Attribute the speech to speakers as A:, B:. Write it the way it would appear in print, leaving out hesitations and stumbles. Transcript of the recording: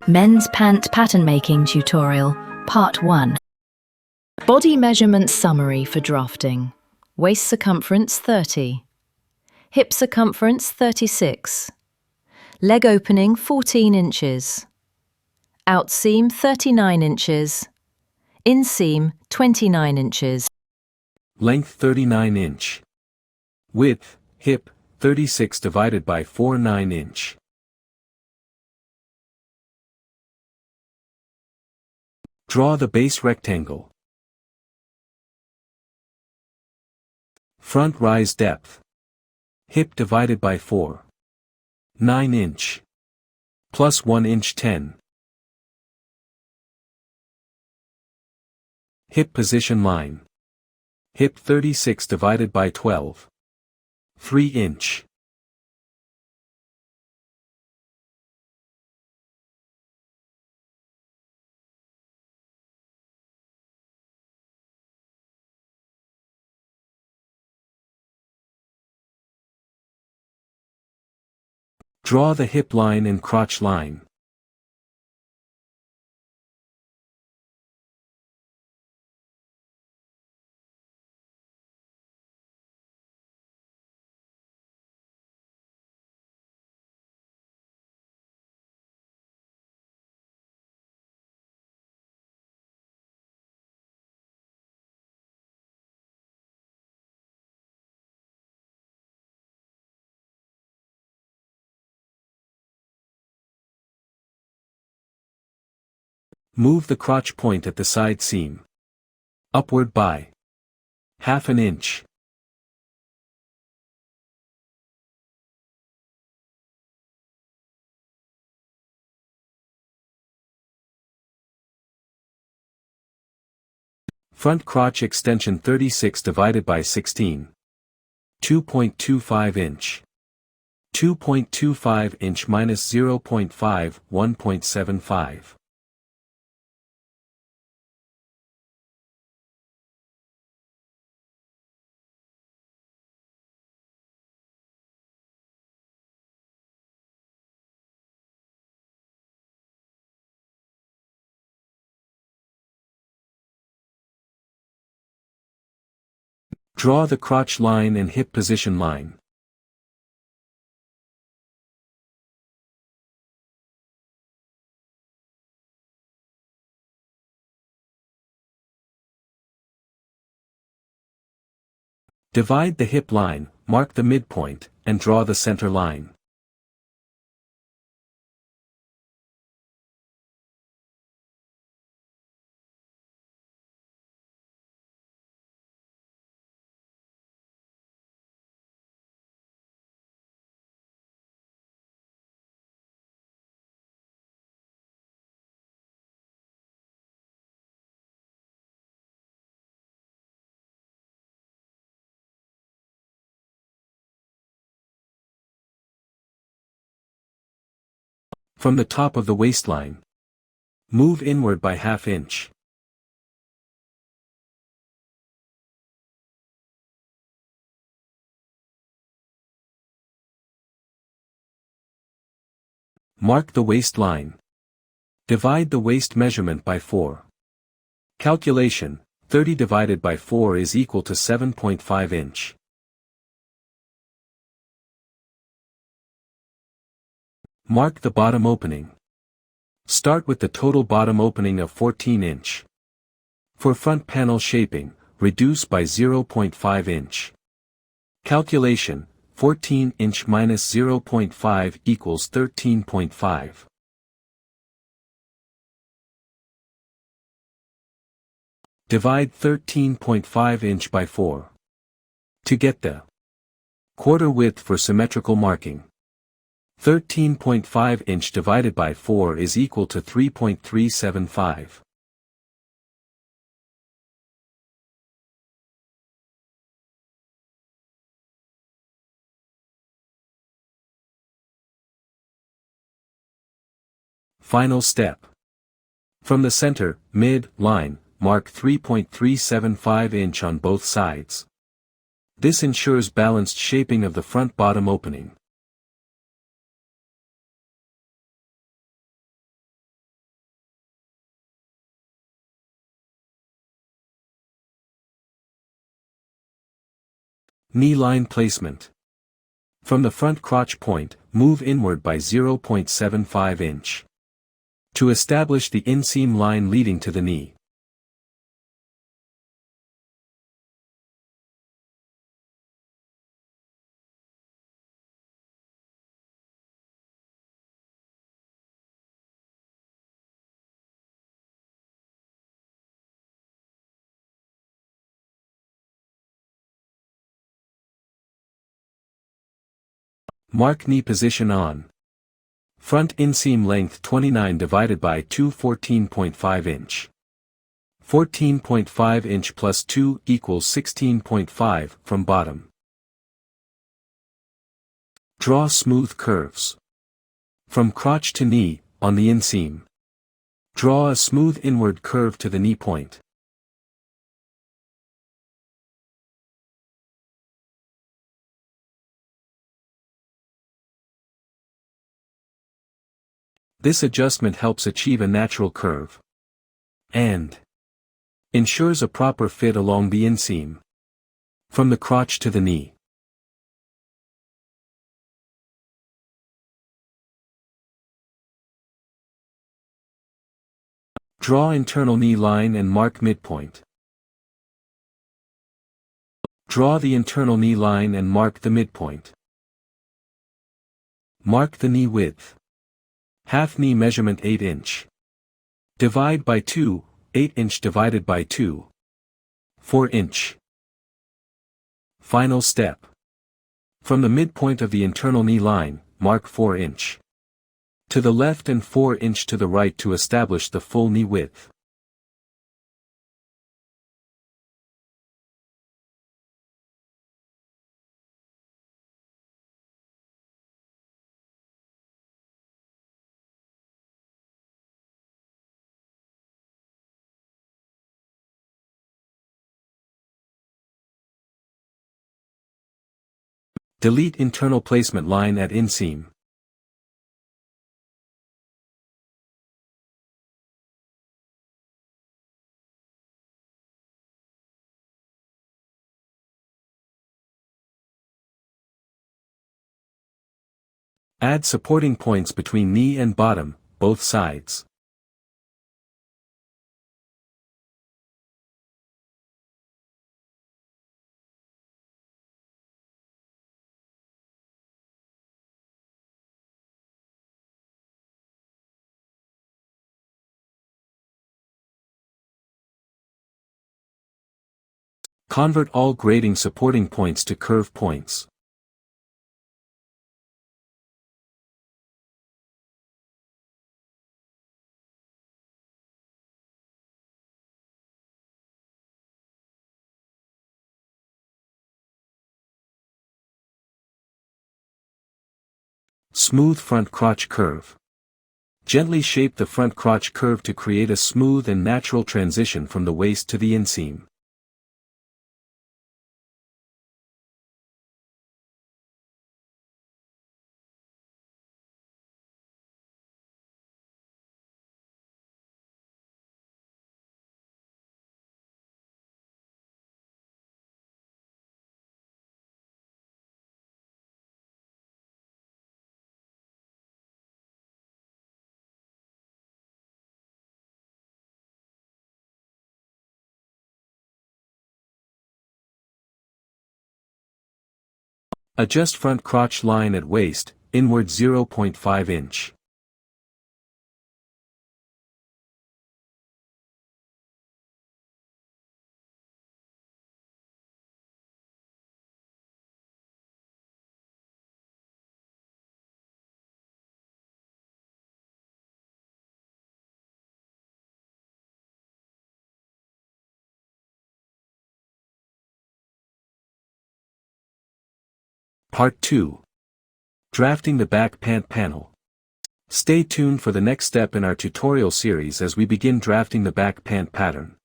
A: Men's Pant Pattern Making Tutorial, Part 1. Body measurement summary for drafting. Waist circumference 30. Hip circumference 36. Leg opening 14 inches. Outseam 39 inches. Inseam 29 inches.
B: Length 39 inch. Width, hip, 36 divided by 4 9 inch. Draw the base rectangle. Front rise depth. Hip divided by 4. 9 inch. Plus 1 inch 10. Hip position line. Hip 36 divided by 12. 3 inch. Draw the hip line and crotch line. Move the crotch point at the side seam upward by ½ an inch. Front crotch extension 36 divided by 16. 2.25 inch. 2.25 inch minus 0.5, 1.75. Draw the crotch line and hip position line. Divide the hip line, mark the midpoint, and draw the center line. From the top of the waistline, move inward by ½ inch. Mark the waistline. Divide the waist measurement by 4. Calculation, 30 divided by 4 is equal to 7.5 inch. Mark the bottom opening. Start with the total bottom opening of 14 inch. For front panel shaping, reduce by 0.5 inch. Calculation, 14 inch minus 0.5 equals 13.5. Divide 13.5 inch by 4. To get the quarter width for symmetrical marking, 13.5 inch divided by 4 is equal to 3.375. Final step. From the center, mid-line, mark 3.375 inch on both sides. This ensures balanced shaping of the front-bottom opening. Knee line placement. From the front crotch point, move inward by 0.75 inch. To establish the inseam line leading to the knee. Mark knee position on. Front inseam length 29 divided by 2 14.5 inch. 14.5 inch plus 2 equals 16.5 from bottom. Draw smooth curves. From crotch to knee, on the inseam. Draw a smooth inward curve to the knee point. This adjustment helps achieve a natural curve. And ensures a proper fit along the inseam. From the crotch to the knee. Draw internal knee line and mark midpoint. Draw the internal knee line and mark the midpoint. Mark the knee width. Half knee measurement 8 inch. Divide by 2, 8 inch divided by 2. 4 inch. Final step. From the midpoint of the internal knee line, mark 4 inch. To the left and 4 inch to the right to establish the full knee width. Delete internal placement line at inseam. Add supporting points between knee and bottom, both sides. Convert all grading supporting points to curve points. Smooth front crotch curve. Gently shape the front crotch curve to create a smooth and natural transition from the waist to the inseam. Adjust front crotch line at waist, inward 0.5 inch. Part 2. Drafting the back pant panel. Stay tuned for the next step in our tutorial series as we begin drafting the back pant pattern.